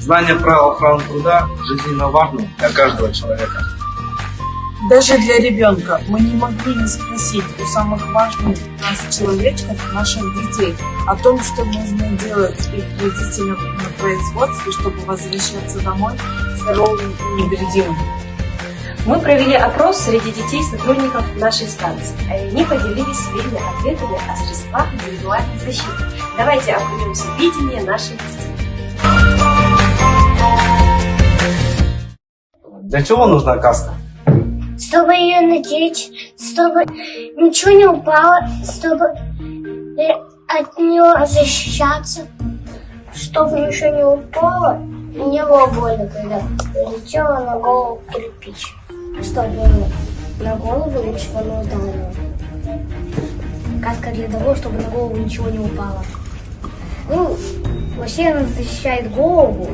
Знание правил охраны труда жизненно важно для каждого человека. Даже для ребенка мы не могли не спросить у самых важных для нас человечков, наших детей, о том, что нужно делать их родителям на производстве, чтобы возвращаться домой здоровым и невредимым. Мы провели опрос среди детей сотрудников нашей станции. Они поделились своими ответами о средствах индивидуальной защиты. Давайте окунемся в видение наших детей. Для чего нужна каска? Чтобы ее надеть, чтобы ничего не упало, чтобы от нее защищаться, чтобы ничего не упало и не было больно, когда летела на голову кирпич, чтобы на голову ничего не ударило. Каска для того, чтобы на голову ничего не упало. Ну, вообще она защищает голову,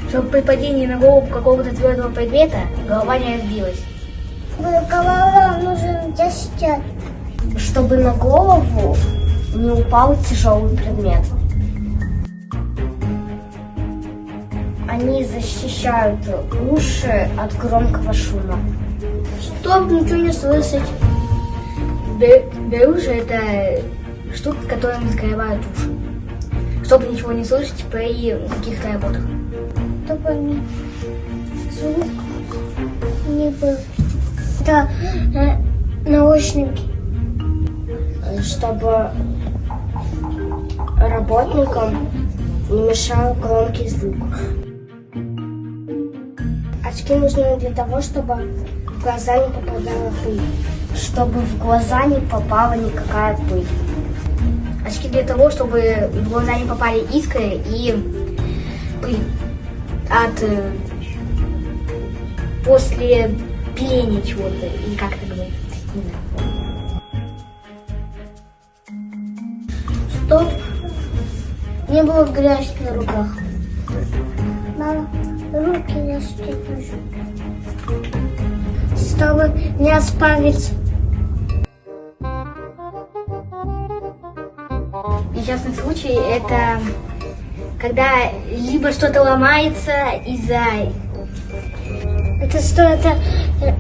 чтобы при падении на голову какого-то твердого предмета голова не разбилась. Голова нужен защищать. Чтобы на голову не упал тяжелый предмет. Они защищают уши от громкого шума. Чтобы ничего не слышать. Беруши — это штука, которыми закрывают уши. Чтобы ничего не слышать при каких-то работах. Чтобы звук не был. Это наушники. Чтобы работникам не мешал громкий звук. Очки нужны для того, чтобы в глаза не попадала пыль. Чтобы в глаза не попала никакая пыль. Очки для того, чтобы в глаза не попали искры и пыль от после пиления чего-то, или как это говорится. Чтоб не было грязи на руках. Мама, руки не стекнуть. Чтобы не оспарить. Несчастный случай — это когда либо что-то ломается из-за... Это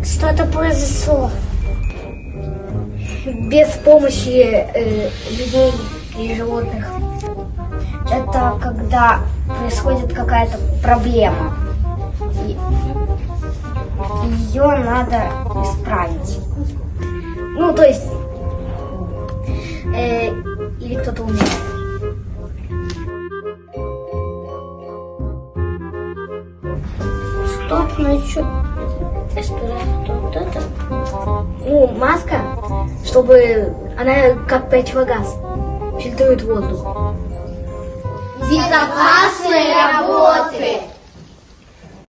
что-то произошло. без помощи людей и животных. Это когда происходит какая-то проблема. И ее надо исправить. Ну, то есть... или кто-то умер. Стоп, насчет... Вот это? Ну, маска, чтобы она как противогаз, фильтрует воздух. Безопасной работы!